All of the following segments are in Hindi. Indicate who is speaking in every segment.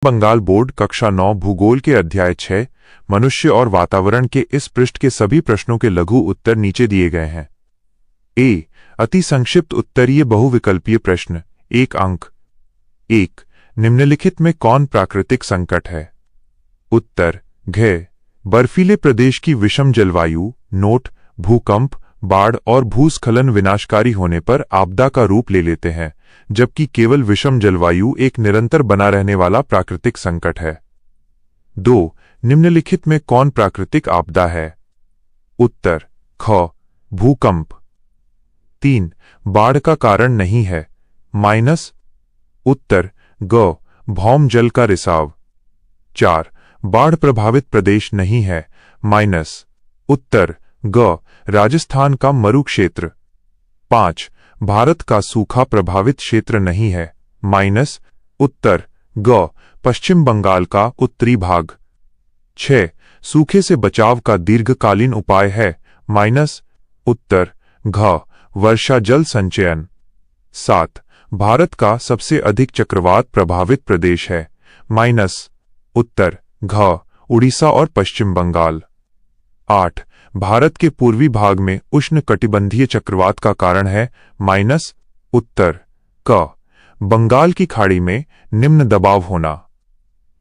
Speaker 1: बंगाल बोर्ड कक्षा 9 भूगोल के अध्याय 6 मनुष्य और वातावरण के इस पृष्ठ के सभी प्रश्नों के लघु उत्तर नीचे दिए गए हैं। ए अति संक्षिप्त उत्तरीय बहुविकल्पीय प्रश्न 1 अंक। 1 निम्नलिखित में कौन प्राकृतिक संकट है? उत्तर घ बर्फीले प्रदेश की विषम जलवायु, नोट भूकंप, बाढ़ और भूस्खलन विनाशकारी होने पर आपदा का रूप ले लेते हैं, जबकि केवल विषम जलवायु एक निरंतर बना रहने वाला प्राकृतिक संकट है। 2 निम्नलिखित में कौन प्राकृतिक आपदा है? उत्तर ख भूकंप। 3 बाढ़ का कारण नहीं है, माइनस। उत्तर ग भौम जल का रिसाव। 4 बाढ़ प्रभावित प्रदेश नहीं है, माइनस। उत्तर ग राजस्थान का मरु क्षेत्र। 5 भारत का सूखा प्रभावित क्षेत्र नहीं है, माइनस। उत्तर ग पश्चिम बंगाल का उत्तरी भाग। 6 सूखे से बचाव का दीर्घकालीन उपाय है, माइनस। उत्तर घ वर्षा जल संचयन। 7 भारत का सबसे अधिक चक्रवात प्रभावित प्रदेश है, माइनस। उत्तर घ उड़ीसा और पश्चिम बंगाल। 8 भारत के पूर्वी भाग में उष्णकटिबंधीय चक्रवात का कारण है, माइनस। उत्तर क बंगाल की खाड़ी में निम्न दबाव होना।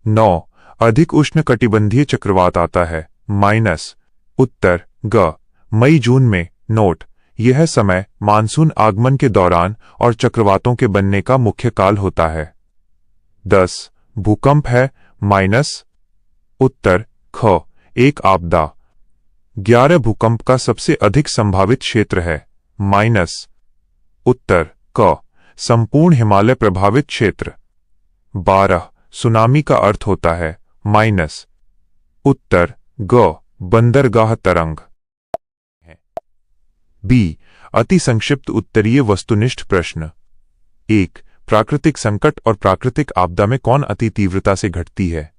Speaker 1: 9 अधिक उष्णकटिबंधीय चक्रवात आता है, माइनस। उत्तर ग मई जून में, नोट यह समय मानसून आगमन के दौरान और चक्रवातों के बनने का मुख्य काल होता है। 10 भूकंप है, माइनस। उत्तर ख एक आपदा। 11 भूकंप का सबसे अधिक संभावित क्षेत्र है, माइनस। उत्तर क संपूर्ण हिमालय प्रभावित क्षेत्र। 12 सुनामी का अर्थ होता है, माइनस। उत्तर ग बंदरगाह तरंग। बी अति संक्षिप्त उत्तरीय वस्तुनिष्ठ प्रश्न 1 प्राकृतिक संकट और प्राकृतिक आपदा में कौन अति तीव्रता से घटती है?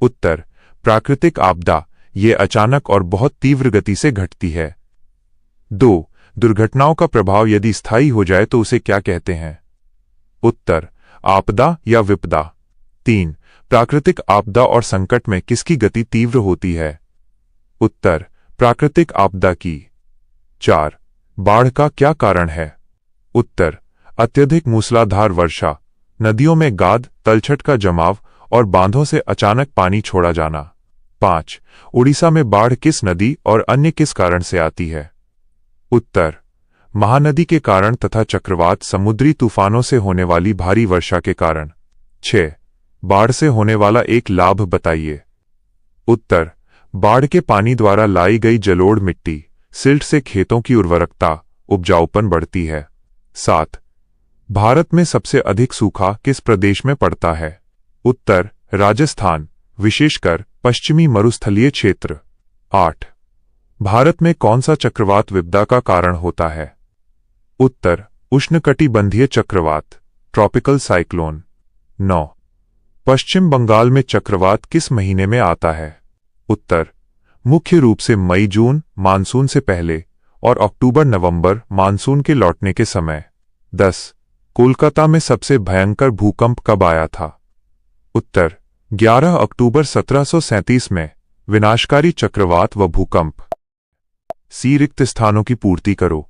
Speaker 1: उत्तर प्राकृतिक आपदा ये अचानक और बहुत तीव्र गति से घटती है। 2 दुर्घटनाओं का प्रभाव यदि स्थायी हो जाए तो उसे क्या कहते हैं? उत्तर आपदा या विपदा। 3 प्राकृतिक आपदा और संकट में किसकी गति तीव्र होती है? उत्तर प्राकृतिक आपदा की। 4 बाढ़ का क्या कारण है? उत्तर अत्यधिक मूसलाधार वर्षा, नदियों में गाद तलछट का जमाव और बांधों से अचानक पानी छोड़ा जाना। 5 उड़ीसा में बाढ़ किस नदी और अन्य किस कारण से आती है? उत्तर महानदी के कारण तथा चक्रवात समुद्री तूफानों से होने वाली भारी वर्षा के कारण। 6 बाढ़ से होने वाला एक लाभ बताइए। उत्तर बाढ़ के पानी द्वारा लाई गई जलोढ़ मिट्टी सिल्ट से खेतों की उर्वरकता उपजाऊपन बढ़ती है। 7 भारत में सबसे अधिक सूखा किस प्रदेश में पड़ता है? उत्तर राजस्थान, विशेषकर पश्चिमी मरुस्थलीय क्षेत्र। 8 भारत में कौन सा चक्रवात विपदा का कारण होता है? उत्तर उष्णकटिबंधीय चक्रवात, ट्रॉपिकल साइक्लोन। 9 पश्चिम बंगाल में चक्रवात किस महीने में आता है? उत्तर मुख्य रूप से मई जून मानसून से पहले और अक्टूबर नवंबर मानसून के लौटने के समय। 10 कोलकाता में सबसे भयंकर भूकंप कब आया था? उत्तर 11 अक्टूबर 1737 में, विनाशकारी चक्रवात व भूकंप। सी रिक्त स्थानों की पूर्ति करो।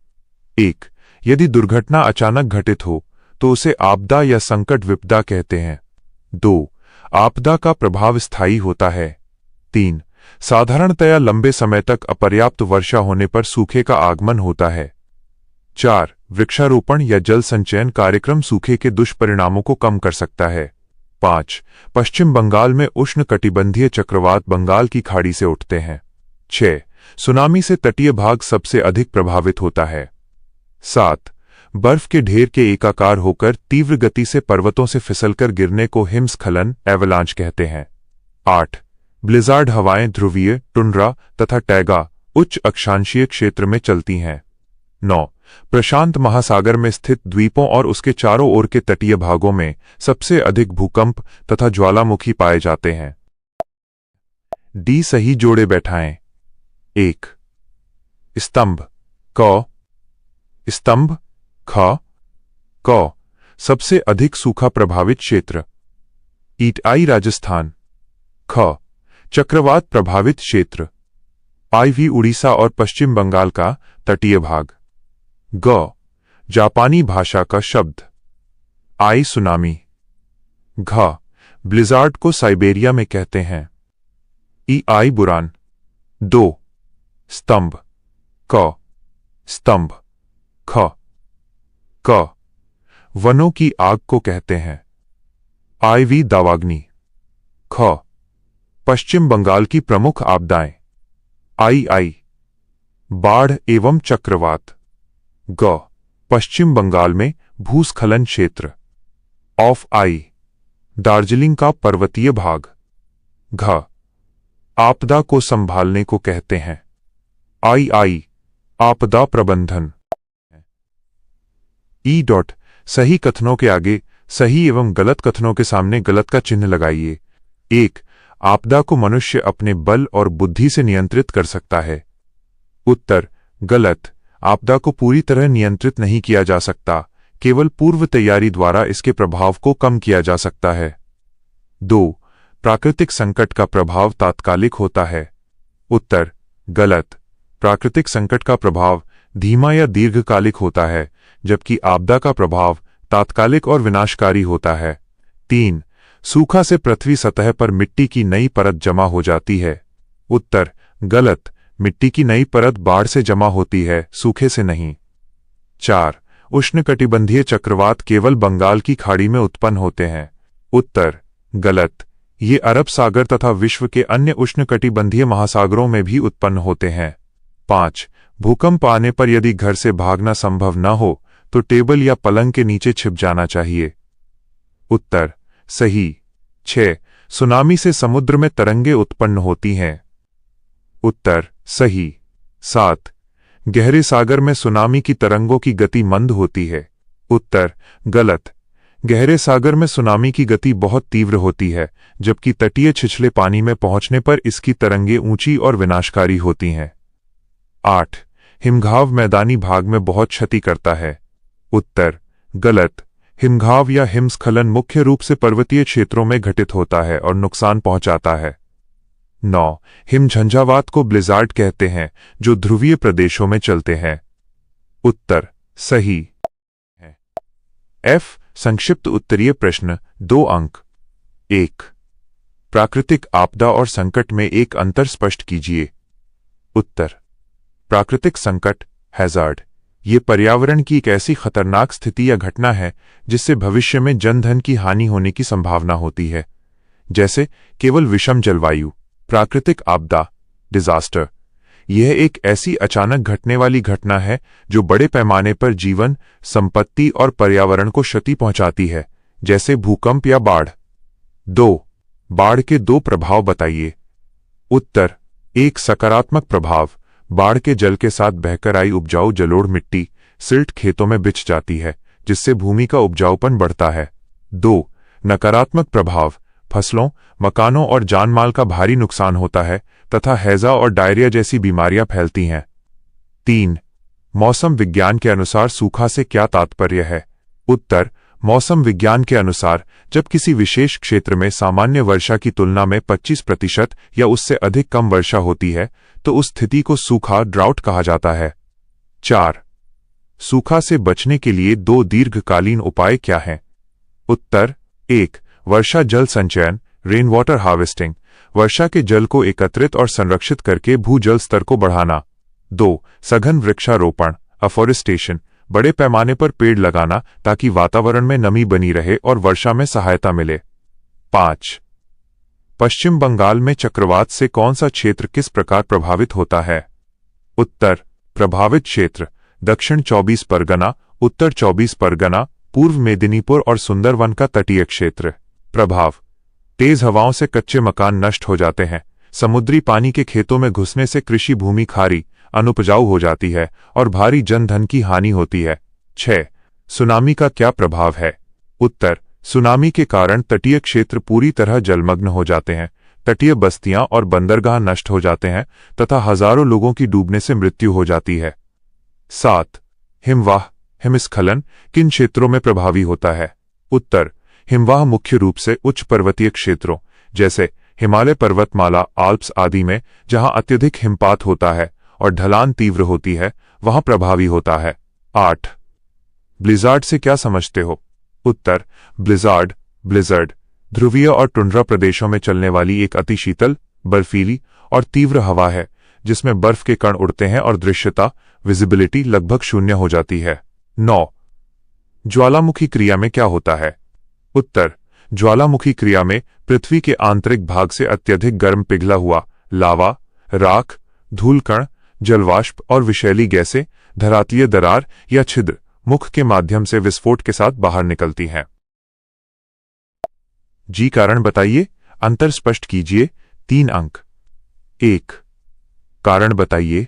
Speaker 1: 1 यदि दुर्घटना अचानक घटित हो तो उसे आपदा या संकट विपदा कहते हैं। 2 आपदा का प्रभाव स्थायी होता है। 3 साधारणतया लंबे समय तक अपर्याप्त वर्षा होने पर सूखे का आगमन होता है। 4 वृक्षारोपण या जल संचयन कार्यक्रम सूखे के दुष्परिणामों को कम कर सकता है। 5 पश्चिम बंगाल में उष्णकटिबंधीय चक्रवात बंगाल की खाड़ी से उठते हैं। 6 सुनामी से तटीय भाग सबसे अधिक प्रभावित होता है। 7 बर्फ के ढेर के एकाकार होकर तीव्र गति से पर्वतों से फिसलकर गिरने को हिमस्खलन एवलांच कहते हैं। 8 ब्लिजार्ड हवाएं ध्रुवीय, टुंड्रा तथा टैगा उच्च अक्षांशीय क्षेत्र में चलती हैं। 9 प्रशांत महासागर में स्थित द्वीपों और उसके चारों ओर के तटीय भागों में सबसे अधिक भूकंप तथा ज्वालामुखी पाए जाते हैं। डी सही जोड़े बैठाएं। 1 स्तंभ क स्तंभ ख क सबसे अधिक सूखा प्रभावित क्षेत्र। ईटाई राजस्थान। ख चक्रवात प्रभावित क्षेत्र IV उड़ीसा और पश्चिम बंगाल का तटीय भाग। ग जापानी भाषा का शब्द। आई सुनामी। घ ब्लिजार्ड को साइबेरिया में कहते हैं। आई बुरान। 2 स्तंभ। क स्तंभ। ख क वनों की आग को कहते हैं। IV दावाग्नि। ख पश्चिम बंगाल की प्रमुख आपदाएं। आई बाढ़ एवं चक्रवात। ग पश्चिम बंगाल में भूस्खलन क्षेत्र। ऑफ आई दार्जिलिंग का पर्वतीय भाग। घ आपदा को संभालने को कहते हैं। आई आपदा प्रबंधन। सही कथनों के आगे सही एवं गलत कथनों के सामने गलत का चिन्ह लगाइए। 1 आपदा को मनुष्य अपने बल और बुद्धि से नियंत्रित कर सकता है। उत्तर गलत। आपदा को पूरी तरह नियंत्रित नहीं किया जा सकता, केवल पूर्व तैयारी द्वारा इसके प्रभाव को कम किया जा सकता है। 2 प्राकृतिक संकट का प्रभाव तात्कालिक होता है। उत्तर गलत। प्राकृतिक संकट का प्रभाव धीमा या दीर्घकालिक होता है, जबकि आपदा का प्रभाव तात्कालिक और विनाशकारी होता है। 3 सूखा से पृथ्वी सतह पर मिट्टी की नई परत जमा हो जाती है। उत्तर गलत। मिट्टी की नई परत बाढ़ से जमा होती है, सूखे से नहीं। 4 उष्णकटिबंधीय चक्रवात केवल बंगाल की खाड़ी में उत्पन्न होते हैं। उत्तर गलत। ये अरब सागर तथा विश्व के अन्य उष्णकटिबंधीय महासागरों में भी उत्पन्न होते हैं। 5 भूकंप आने पर यदि घर से भागना संभव न हो तो टेबल या पलंग के नीचे छिप जाना चाहिए। उत्तर सही। 6 सुनामी से समुद्र में तरंगे उत्पन्न होती हैं। उत्तर सही। 7 गहरे सागर में सुनामी की तरंगों की गति मंद होती है। उत्तर गलत। गहरे सागर में सुनामी की गति बहुत तीव्र होती है, जबकि तटीय छिछले पानी में पहुंचने पर इसकी तरंगें ऊंची और विनाशकारी होती हैं। 8 हिमघाव मैदानी भाग में बहुत क्षति करता है। उत्तर गलत। हिमघाव या हिमस्खलन मुख्य रूप से पर्वतीय क्षेत्रों में घटित होता है और नुकसान पहुंचाता है। 9 हिम झंझावात को ब्लिजार्ड कहते हैं, जो ध्रुवीय प्रदेशों में चलते हैं। उत्तर सही है। F संक्षिप्त उत्तरीय प्रश्न 2 अंक। 1 प्राकृतिक आपदा और संकट में एक अंतर स्पष्ट कीजिए। उत्तर प्राकृतिक संकट हैजार्ड ये पर्यावरण की एक ऐसी खतरनाक स्थिति या घटना है जिससे भविष्य में जनधन की हानि होने की संभावना होती है, जैसे केवल विषम जलवायु। प्राकृतिक आपदा डिजास्टर यह एक ऐसी अचानक घटने वाली घटना है जो बड़े पैमाने पर जीवन, संपत्ति और पर्यावरण को क्षति पहुंचाती है, जैसे भूकंप या बाढ़। 2 बाढ़ के 2 प्रभाव बताइए। उत्तर 1 सकारात्मक प्रभाव बाढ़ के जल के साथ बहकर आई उपजाऊ जलोढ़ मिट्टी सिल्ट खेतों में बिछ जाती है, जिससे भूमि का उपजाऊपन बढ़ता है। 2 नकारात्मक प्रभाव फसलों, मकानों और जानमाल का भारी नुकसान होता है तथा हैजा और डायरिया जैसी बीमारियां फैलती हैं। 3 मौसम विज्ञान के अनुसार सूखा से क्या तात्पर्य है। उत्तर मौसम विज्ञान के अनुसार जब किसी विशेष क्षेत्र में सामान्य वर्षा की तुलना में 25% या उससे अधिक कम वर्षा होती है तो उस स्थिति को सूखा ड्राउट कहा जाता है। 4 सूखा से बचने के लिए 2 दीर्घकालीन उपाय क्या हैं। उत्तर 1 वर्षा जल संचयन रेन वाटर हार्वेस्टिंग वर्षा के जल को एकत्रित और संरक्षित करके भूजल स्तर को बढ़ाना। 2 सघन वृक्षारोपण अफॉरेस्टेशन बड़े पैमाने पर पेड़ लगाना ताकि वातावरण में नमी बनी रहे और वर्षा में सहायता मिले। 5 पश्चिम बंगाल में चक्रवात से कौन सा क्षेत्र किस प्रकार प्रभावित होता है। उत्तर प्रभावित क्षेत्र दक्षिण 24 परगना, उत्तर 24 परगना, पूर्व मेदिनीपुर और सुंदरवन का तटीय क्षेत्र। प्रभाव तेज हवाओं से कच्चे मकान नष्ट हो जाते हैं, समुद्री पानी के खेतों में घुसने से कृषि भूमि खारी अनुपजाऊ हो जाती है और भारी जनधन की हानि होती है। 6 सुनामी का क्या प्रभाव है। उत्तर सुनामी के कारण तटीय क्षेत्र पूरी तरह जलमग्न हो जाते हैं, तटीय बस्तियां और बंदरगाह नष्ट हो जाते हैं तथा हजारों लोगों की डूबने से मृत्यु हो जाती है। 7 हिमवाह हिमस्खलन किन क्षेत्रों में प्रभावी होता है। उत्तर हिमवाह मुख्य रूप से उच्च पर्वतीय क्षेत्रों जैसे हिमालय पर्वतमाला, आल्प्स आदि में जहां अत्यधिक हिमपात होता है और ढलान तीव्र होती है वहां प्रभावी होता है। 8. ब्लिज़ार्ड से क्या समझते हो? उत्तर: ब्लिज़ार्ड, ब्लिज़र्ड ध्रुवीय और टुंड्रा प्रदेशों में चलने वाली एक अति शीतल, बर्फीली और तीव्र हवा है जिसमें बर्फ के कण उड़ते हैं और दृश्यता विजिबिलिटी लगभग शून्य हो जाती है। 9. ज्वालामुखी क्रिया में क्या होता है? उत्तर: ज्वालामुखी क्रिया में पृथ्वी के आंतरिक भाग से अत्यधिक गर्म पिघला हुआ लावा, राख, धूलकण, जलवाष्प और विषैली गैसें धरातलीय दरार या छिद्र मुख के माध्यम से विस्फोट के साथ बाहर निकलती हैं। जी कारण बताइए, अंतर स्पष्ट कीजिए। 3 अंक। 1. कारण बताइए।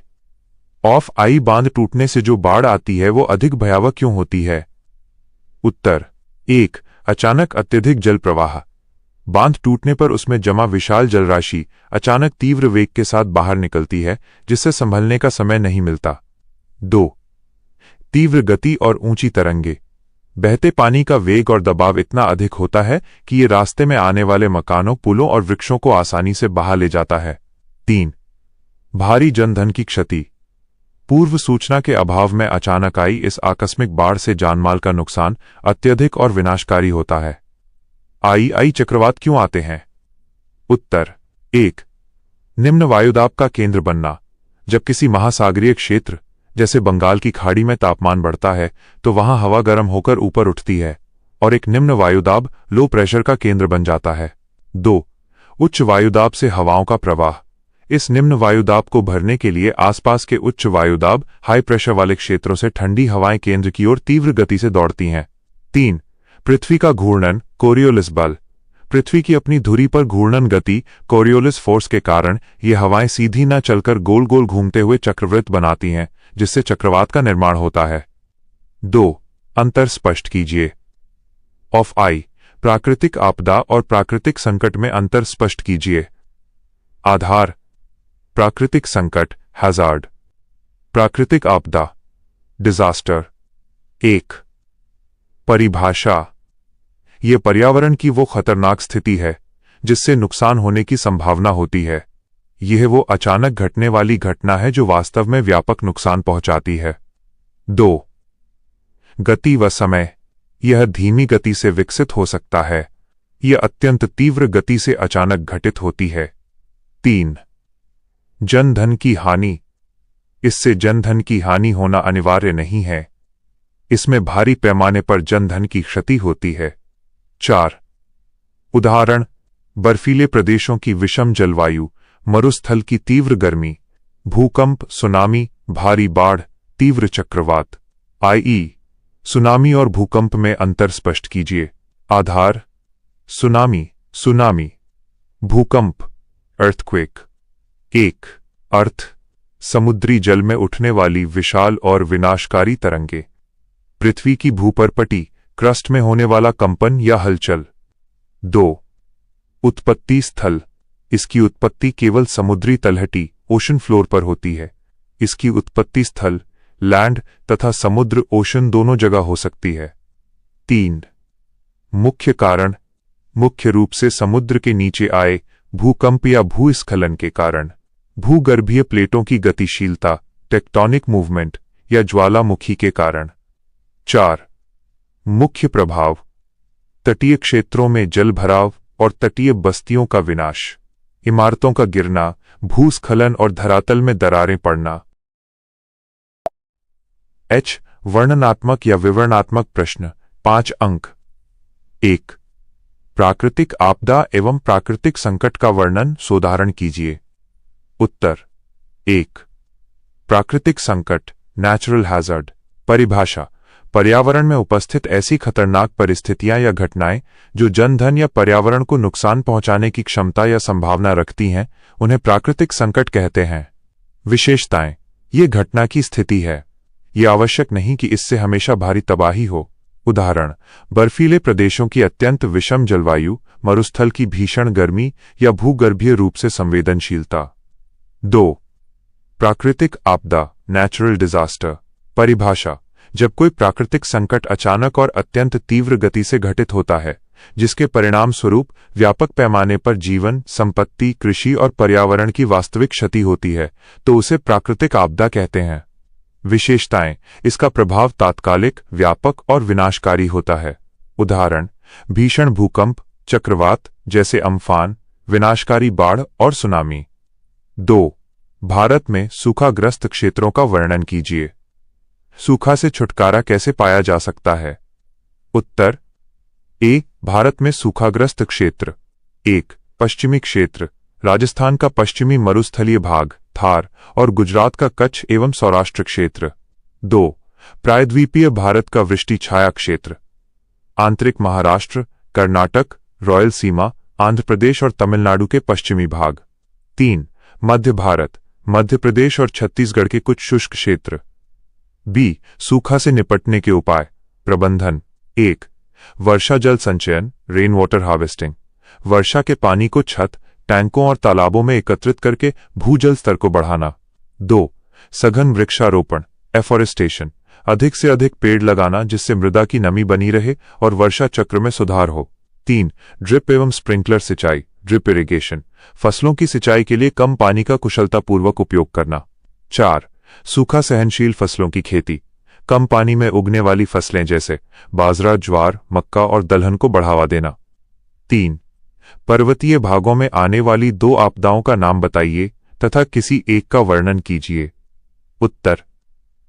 Speaker 1: ऑफ आई बांध टूटने से जो बाढ़ आती है वो अधिक भयावह क्यों होती है? उत्तर: 1. अचानक अत्यधिक जल प्रवाह। बांध टूटने पर उसमें जमा विशाल जलराशि अचानक तीव्र वेग के साथ बाहर निकलती है जिससे संभलने का समय नहीं मिलता। 2. तीव्र गति और ऊंची तरंगे। बहते पानी का वेग और दबाव इतना अधिक होता है कि ये रास्ते में आने वाले मकानों, पुलों और वृक्षों को आसानी से बहा ले जाता है। 3. भारी जनधन की क्षति। पूर्व सूचना के अभाव में अचानक आई इस आकस्मिक बाढ़ से जानमाल का नुकसान अत्यधिक और विनाशकारी होता है। आई चक्रवात क्यों आते हैं? उत्तर: 1. निम्न वायुदाब का केंद्र बनना। जब किसी महासागरीय क्षेत्र जैसे बंगाल की खाड़ी में तापमान बढ़ता है तो वहां हवा गर्म होकर ऊपर उठती है और एक निम्न वायुदाब लो प्रेशर का केंद्र बन जाता है। 2. उच्च वायुदाब से हवाओं का प्रवाह। इस निम्न वायुदाब को भरने के लिए आसपास के उच्च वायुदाब हाई प्रेशर वाले क्षेत्रों से ठंडी हवाएं केंद्र की ओर तीव्र गति से दौड़ती हैं। 3. पृथ्वी का घूर्णन, कोरियोलिस बल। पृथ्वी की अपनी धुरी पर घूर्णन गति, कोरियोलिस फोर्स के कारण ये हवाएं सीधी न चलकर गोल गोल घूमते हुए चक्रवृत्त बनाती हैं जिससे चक्रवात का निर्माण होता है। 2. अंतर स्पष्ट कीजिए। ऑफ आई, प्राकृतिक आपदा और प्राकृतिक संकट में अंतर स्पष्ट कीजिए। आधार: प्राकृतिक संकट, हैजार्ड। प्राकृतिक आपदा, डिजास्टर। 1. परिभाषा: यह पर्यावरण की वो खतरनाक स्थिति है जिससे नुकसान होने की संभावना होती है। यह वो अचानक घटने वाली घटना है जो वास्तव में व्यापक नुकसान पहुंचाती है। 2. गति व समय: यह धीमी गति से विकसित हो सकता है। यह अत्यंत तीव्र गति से अचानक घटित होती है। 3. जनधन की हानि: इससे जनधन की हानि होना अनिवार्य नहीं है। इसमें भारी पैमाने पर जनधन की क्षति होती है। 4. उदाहरण: बर्फीले प्रदेशों की विषम जलवायु, मरुस्थल की तीव्र गर्मी, भूकंप, सुनामी, भारी बाढ़, तीव्र चक्रवात। आई. सुनामी और भूकंप में अंतर स्पष्ट कीजिए। आधार: सुनामी। भूकंप, अर्थक्वेक। 1. अर्थ: समुद्री जल में उठने वाली विशाल और विनाशकारी तरंगे। पृथ्वी की भूपरपटी, क्रस्ट में होने वाला कंपन या हलचल। 2. उत्पत्ति स्थल: इसकी उत्पत्ति केवल समुद्री तलहटी, ओशन फ्लोर पर होती है। इसकी उत्पत्ति स्थल लैंड तथा समुद्र, ओशन दोनों जगह हो सकती है। 3. मुख्य कारण: मुख्य रूप से समुद्र के नीचे आए भूकंप या भूस्खलन के कारण, भूगर्भीय प्लेटों की गतिशीलता, टेक्टोनिक मूवमेंट या ज्वालामुखी के कारण। 4. मुख्य प्रभाव: तटीय क्षेत्रों में जल भराव और तटीय बस्तियों का विनाश, इमारतों का गिरना, भूस्खलन और धरातल में दरारें पड़ना। एच. वर्णनात्मक या विवरणात्मक प्रश्न। 5 अंक। 1. प्राकृतिक आपदा एवं प्राकृतिक संकट का वर्णन सोदाहरण कीजिए। उत्तर: 1. प्राकृतिक संकट, नेचुरल हैजर्ड। परिभाषा: पर्यावरण में उपस्थित ऐसी खतरनाक परिस्थितियां या घटनाएं जो जनधन या पर्यावरण को नुकसान पहुंचाने की क्षमता या संभावना रखती हैं, उन्हें प्राकृतिक संकट कहते हैं। विशेषताएं: ये घटना की स्थिति है। ये आवश्यक नहीं कि इससे हमेशा भारी तबाही हो। उदाहरण: बर्फीले प्रदेशों की अत्यंत विषम जलवायु, मरुस्थल की भीषण गर्मी या भूगर्भीय रूप से संवेदनशीलता। 2. प्राकृतिक आपदा, नेचुरल डिजास्टर। परिभाषा: जब कोई प्राकृतिक संकट अचानक और अत्यंत तीव्र गति से घटित होता है जिसके परिणाम स्वरूप व्यापक पैमाने पर जीवन, संपत्ति, कृषि और पर्यावरण की वास्तविक क्षति होती है, तो उसे प्राकृतिक आपदा कहते हैं। विशेषताएं: इसका प्रभाव तात्कालिक, व्यापक और विनाशकारी होता है। उदाहरण: भीषण भूकंप, चक्रवात जैसे अम्फान, विनाशकारी बाढ़ और सुनामी। 2. भारत में सूखाग्रस्त क्षेत्रों का वर्णन कीजिए। सूखा से छुटकारा कैसे पाया जा सकता है? उत्तर: ए. भारत में सूखाग्रस्त क्षेत्र। 1. पश्चिमी क्षेत्र: राजस्थान का पश्चिमी मरुस्थलीय भाग, थार और गुजरात का कच्छ एवं सौराष्ट्र क्षेत्र। 2. प्रायद्वीपीय भारत का वृष्टि छाया क्षेत्र, आंतरिक महाराष्ट्र, कर्नाटक, रॉयल सीमा, आंध्र प्रदेश और तमिलनाडु के पश्चिमी भाग। 3. मध्य भारत: मध्य प्रदेश और छत्तीसगढ़ के कुछ शुष्क क्षेत्र। बी. सूखा से निपटने के उपाय प्रबंधन। 1. वर्षा जल संचयन, रेन वाटर हार्वेस्टिंग: वर्षा के पानी को छत, टैंकों और तालाबों में एकत्रित करके भूजल स्तर को बढ़ाना। 2. सघन वृक्षारोपण, एफॉरेस्टेशन: अधिक से अधिक पेड़ लगाना जिससे मृदा की नमी बनी रहे और वर्षा चक्र में सुधार हो। 3. ड्रिप एवं स्प्रिंकलर सिंचाई, ड्रिप इरिगेशन: फसलों की सिंचाई के लिए कम पानी का कुशलतापूर्वक उपयोग करना। 4. सूखा सहनशील फसलों की खेती: कम पानी में उगने वाली फसलें जैसे बाजरा, ज्वार, मक्का और दलहन को बढ़ावा देना। 3. पर्वतीय भागों में आने वाली 2 आपदाओं का नाम बताइए तथा किसी एक का वर्णन कीजिए। उत्तर: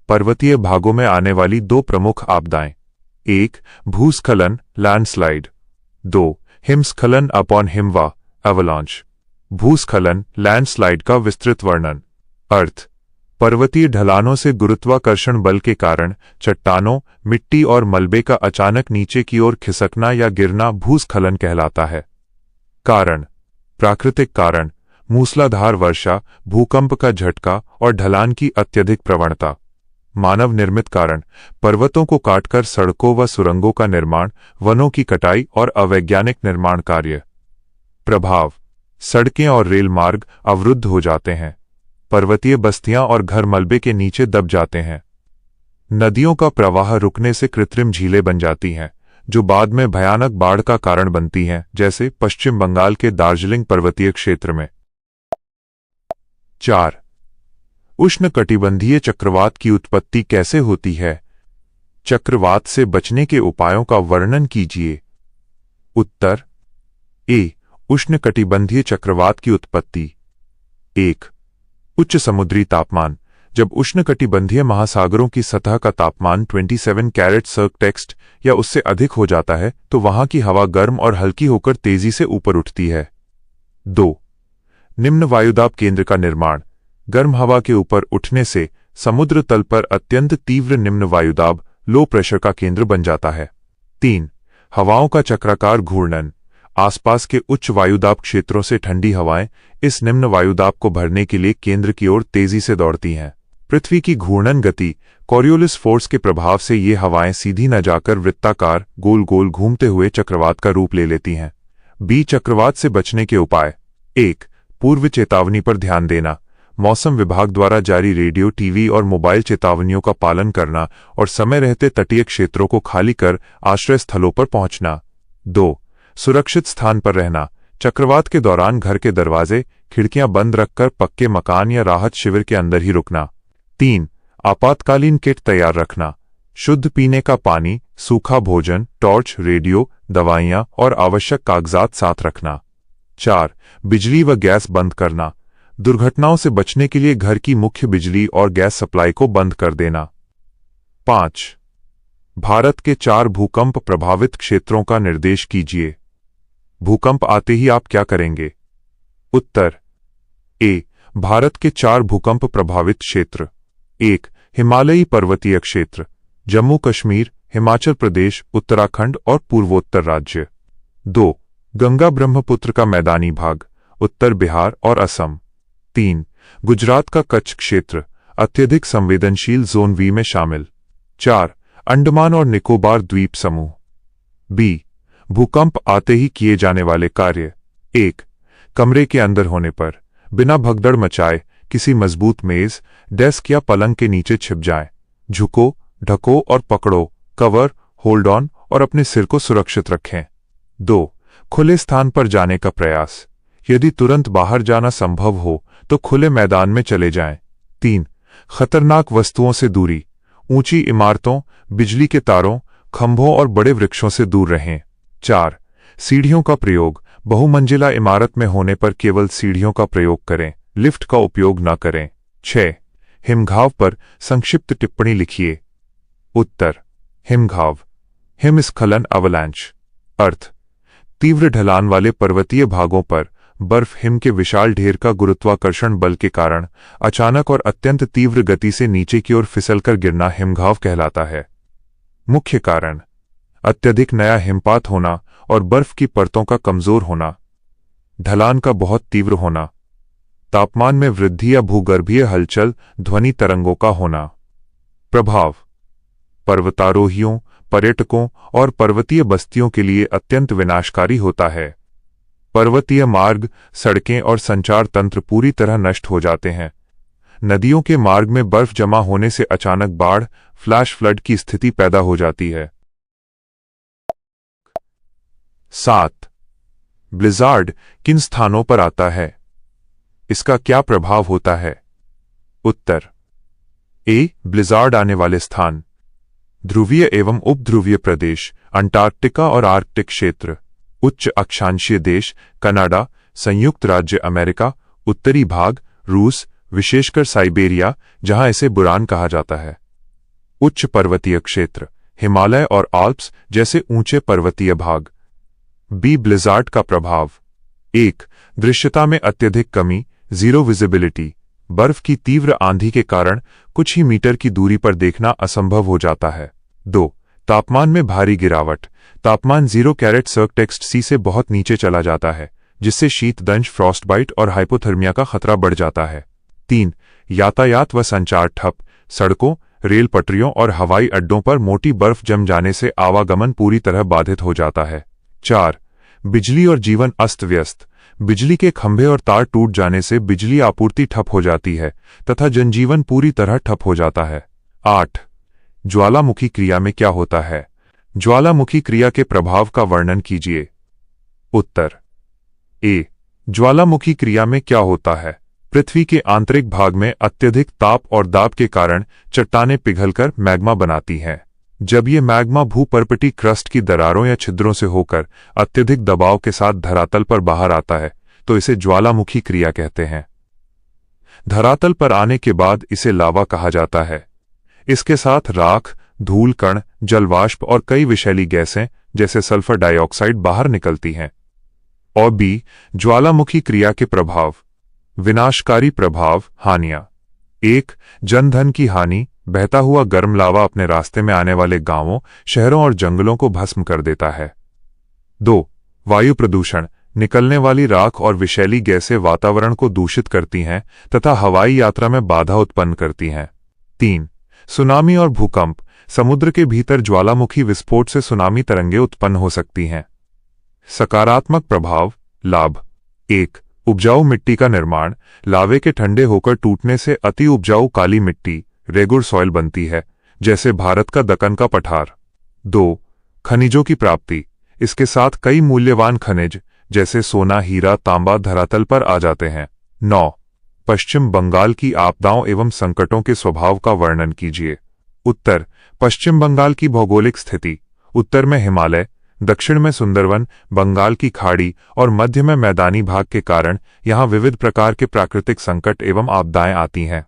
Speaker 1: पर्वतीय भागों में आने वाली 2 प्रमुख आपदाएं: 1. भूस्खलन, लैंडस्लाइड। 2. हिमस्खलन अपॉन हिमवा, एवलांच। भूस्खलन, लैंडस्लाइड का विस्तृत वर्णन। अर्थ: पर्वतीय ढलानों से गुरुत्वाकर्षण बल के कारण चट्टानों, मिट्टी और मलबे का अचानक नीचे की ओर खिसकना या गिरना भूस्खलन कहलाता है। कारण: प्राकृतिक कारण, मूसलाधार वर्षा, भूकंप का झटका और ढलान की अत्यधिक प्रवणता। मानव निर्मित कारण: पर्वतों को काटकर सड़कों व सुरंगों का निर्माण, वनों की कटाई और अवैज्ञानिक निर्माण कार्य। प्रभाव: सड़कें और रेल मार्ग अवरुद्ध हो जाते हैं। पर्वतीय बस्तियां और घर मलबे के नीचे दब जाते हैं। नदियों का प्रवाह रुकने से कृत्रिम झीलें बन जाती हैं, जो बाद में भयानक बाढ़ का कारण बनती हैं, जैसे पश्चिम बंगाल के दार्जिलिंग पर्वतीय क्षेत्र में। 4. उष्णकटिबंधीय चक्रवात की उत्पत्ति कैसे होती है? चक्रवात से बचने के उपायों का वर्णन कीजिए। उत्तर: ए. उष्णकटिबंधीय चक्रवात की उत्पत्ति। 1. उच्च समुद्री तापमान: जब उष्णकटिबंधीय महासागरों की सतह का तापमान 27 कैरेट सर्कटेक्स्ट या उससे अधिक हो जाता है तो वहां की हवा गर्म और हल्की होकर तेजी से ऊपर उठती है। 2. निम्न वायुदाब केंद्र का निर्माण: गर्म हवा के ऊपर उठने से समुद्र तल पर अत्यंत तीव्र निम्न वायुदाब, लो प्रेशर का केंद्र बन जाता है। 3. हवाओं का चक्राकार घूर्णन: आसपास के उच्च वायुदाब क्षेत्रों से ठंडी हवाएं इस निम्न वायुदाब को भरने के लिए केंद्र की ओर तेजी से दौड़ती हैं। पृथ्वी की घूर्णन गति, कॉरियोलिस फोर्स के प्रभाव से ये हवाएं सीधी न जाकर वृत्ताकार, गोल गोल घूमते हुए चक्रवात का रूप ले लेती हैं। बी. चक्रवात से बचने के उपाय। 1. पूर्व चेतावनी पर ध्यान देना: मौसम विभाग द्वारा जारी रेडियो, टीवी और मोबाइल चेतावनियों का पालन करना और समय रहते तटीय क्षेत्रों को खाली कर आश्रय स्थलों पर पहुंचना। 2. सुरक्षित स्थान पर रहना: चक्रवात के दौरान घर के दरवाजे, खिड़कियां बंद रखकर पक्के मकान या राहत शिविर के अंदर ही रुकना। 3. आपातकालीन किट तैयार रखना: शुद्ध पीने का पानी, सूखा भोजन, टॉर्च, रेडियो, दवाइयां और आवश्यक कागजात साथ रखना। 4. बिजली व गैस बंद करना: दुर्घटनाओं से बचने के लिए घर की मुख्य बिजली और गैस सप्लाई को बंद कर देना। 5. भारत के 4 भूकंप प्रभावित क्षेत्रों का निर्देश कीजिए। भूकंप आते ही आप क्या करेंगे? उत्तर: ए. भारत के 4 भूकंप प्रभावित क्षेत्र। 1. हिमालयी पर्वतीय क्षेत्र: जम्मू कश्मीर, हिमाचल प्रदेश, उत्तराखंड और पूर्वोत्तर राज्य। 2. गंगा ब्रह्मपुत्र का मैदानी भाग, उत्तर बिहार और असम। 3. गुजरात का कच्छ क्षेत्र, अत्यधिक संवेदनशील जोन वी में शामिल। 4. अंडमान और निकोबार द्वीप समूह। बी. भूकंप आते ही किए जाने वाले कार्य। 1. कमरे के अंदर होने पर बिना भगदड़ मचाए किसी मजबूत मेज, डेस्क या पलंग के नीचे छिप जाएं। झुको, ढको और पकड़ो, कवर, होल्ड ऑन और अपने सिर को सुरक्षित रखें। 2. खुले स्थान पर जाने का प्रयास। यदि तुरंत बाहर जाना संभव हो तो खुले मैदान में चले जाएं। 3. खतरनाक वस्तुओं से दूरी। ऊंची इमारतों, बिजली के तारों, खंभों और बड़े वृक्षों से दूर रहें। 4. सीढ़ियों का प्रयोग। बहुमंजिला इमारत में होने पर केवल सीढ़ियों का प्रयोग करें, लिफ्ट का उपयोग न करें। 6. हिमघाव पर संक्षिप्त टिप्पणी लिखिए। उत्तर: हिमघाव, हिमस्खलन, अवलांच। अर्थ: तीव्र ढलान वाले पर्वतीय भागों पर बर्फ हिम के विशाल ढेर का गुरुत्वाकर्षण बल के कारण अचानक और अत्यंत तीव्र गति से नीचे की ओर फिसलकर गिरना हिमघाव कहलाता है। मुख्य कारण: अत्यधिक नया हिमपात होना और बर्फ की परतों का कमजोर होना, ढलान का बहुत तीव्र होना, तापमान में वृद्धि या भूगर्भीय हलचल, ध्वनि तरंगों का होना। प्रभाव: पर्वतारोहियों, पर्यटकों और पर्वतीय बस्तियों के लिए अत्यंत विनाशकारी होता है। पर्वतीय मार्ग, सड़कें और संचार तंत्र पूरी तरह नष्ट हो जाते हैं। नदियों के मार्ग में बर्फ जमा होने से अचानक बाढ़, फ्लैश फ्लड की स्थिति पैदा हो जाती है। 7. ब्लिज़ार्ड किन स्थानों पर आता है? इसका क्या प्रभाव होता है? उत्तर: ए. ब्लिज़ार्ड आने वाले स्थान: ध्रुवीय एवं उपध्रुवीय प्रदेश, अंटार्कटिका और आर्कटिक क्षेत्र। उच्च अक्षांशीय देश, कनाडा, संयुक्त राज्य अमेरिका, उत्तरी भाग, रूस, विशेषकर साइबेरिया जहां इसे बुरान कहा जाता है। उच्च पर्वतीय क्षेत्र, हिमालय और आल्प्स जैसे ऊंचे पर्वतीय भाग। बी. ब्लिज़ार्ड का प्रभाव: 1. दृश्यता में अत्यधिक कमी, जीरो विजिबिलिटी। बर्फ की तीव्र आंधी के कारण कुछ ही मीटर की दूरी पर देखना असंभव हो जाता है। 2. तापमान में भारी गिरावट। तापमान 0°C से बहुत नीचे चला जाता है, जिससे शीतदंश, फ्रॉस्टबाइट और हाइपोथर्मिया का खतरा बढ़ जाता है। 3. यातायात व संचार ठप। सड़कों, रेल पटरियों और हवाई अड्डों पर मोटी बर्फ जम जाने से आवागमन पूरी तरह बाधित हो जाता है। 4. बिजली और जीवन अस्त व्यस्त। बिजली के खंभे और तार टूट जाने से बिजली आपूर्ति ठप हो जाती है तथा जनजीवन पूरी तरह ठप हो जाता है। 8. ज्वालामुखी क्रिया में क्या होता है? ज्वालामुखी क्रिया के प्रभाव का वर्णन कीजिए। उत्तर: ए. ज्वालामुखी क्रिया में क्या होता है? पृथ्वी के आंतरिक भाग में अत्यधिक ताप और दाब के कारण चट्टानें पिघलकर मैग्मा बनाती हैं। जब ये मैग्मा भूपर्पटी क्रस्ट की दरारों या छिद्रों से होकर अत्यधिक दबाव के साथ धरातल पर बाहर आता है तो इसे ज्वालामुखी क्रिया कहते हैं। धरातल पर आने के बाद इसे लावा कहा जाता है। इसके साथ राख, धूल कण, जलवाष्प और कई विषैली गैसें जैसे सल्फर डाइऑक्साइड बाहर निकलती हैं। और बी. ज्वालामुखी क्रिया के प्रभाव: विनाशकारी प्रभाव, हानियां। 1. जनधन की हानि। बहता हुआ गर्म लावा अपने रास्ते में आने वाले गांवों, शहरों और जंगलों को भस्म कर देता है। 2. वायु प्रदूषण। निकलने वाली राख और विषैली गैसें वातावरण को दूषित करती हैं तथा हवाई यात्रा में बाधा उत्पन्न करती हैं। 3. सुनामी और भूकंप। समुद्र के भीतर ज्वालामुखी विस्फोट से सुनामी तरंगें उत्पन्न हो सकती हैं। सकारात्मक प्रभाव, लाभ। 1. उपजाऊ मिट्टी का निर्माण। लावे के ठंडे होकर टूटने से अति उपजाऊ काली मिट्टी, रेगुर सॉइल बनती है, जैसे भारत का दक्कन का पठार। 2. खनिजों की प्राप्ति। इसके साथ कई मूल्यवान खनिज जैसे सोना, हीरा, तांबा धरातल पर आ जाते हैं। 9. पश्चिम बंगाल की आपदाओं एवं संकटों के स्वभाव का वर्णन कीजिए। उत्तर: पश्चिम बंगाल की भौगोलिक स्थिति: उत्तर में हिमालय, दक्षिण में सुंदरवन, बंगाल की खाड़ी और मध्य में मैदानी भाग के कारण यहाँ विविध प्रकार के प्राकृतिक संकट एवं आपदाएं आती हैं।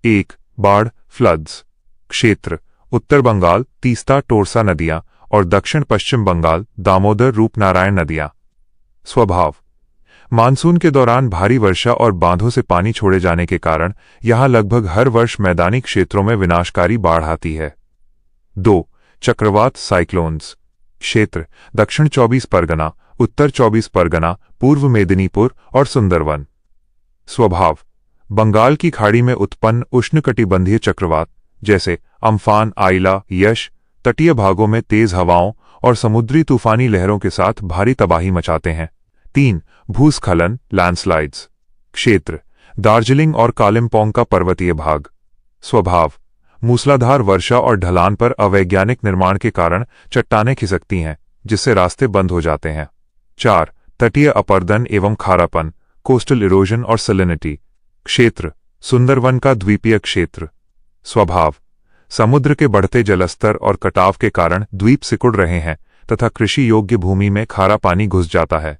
Speaker 1: 1. बाढ़, फ्लड्स। क्षेत्र: उत्तर बंगाल, तीस्ता, टोरसा नदियां और दक्षिण पश्चिम बंगाल, दामोदर, रूपनारायण नदियां। स्वभाव: मानसून के दौरान भारी वर्षा और बांधों से पानी छोड़े जाने के कारण यहां लगभग हर वर्ष मैदानी क्षेत्रों में विनाशकारी बाढ़ आती है। 2. चक्रवात, साइक्लोन्स। क्षेत्र: दक्षिण 24 परगना, उत्तर 24 परगना, पूर्व मेदिनीपुर और सुंदरवन। स्वभाव: बंगाल की खाड़ी में उत्पन्न उष्णकटिबंधीय चक्रवात जैसे अम्फान, आइला, यश तटीय भागों में तेज हवाओं और समुद्री तूफानी लहरों के साथ भारी तबाही मचाते हैं। 3. भूस्खलन, लैंडस्लाइड्स। क्षेत्र: दार्जिलिंग और कालिम्पोंग का पर्वतीय भाग। स्वभाव: मूसलाधार वर्षा और ढलान पर अवैज्ञानिक निर्माण के कारण चट्टानें खिसकती हैं, जिससे रास्ते बंद हो जाते हैं। 4. तटीय अपरदन एवं खारापन, कोस्टल इरोजन और सलिनिटी। क्षेत्र, सुंदरवन का द्वीपीय क्षेत्र। स्वभाव, समुद्र के बढ़ते जलस्तर और कटाव के कारण द्वीप सिकुड़ रहे हैं तथा कृषि योग्य भूमि में खारा पानी घुस जाता है।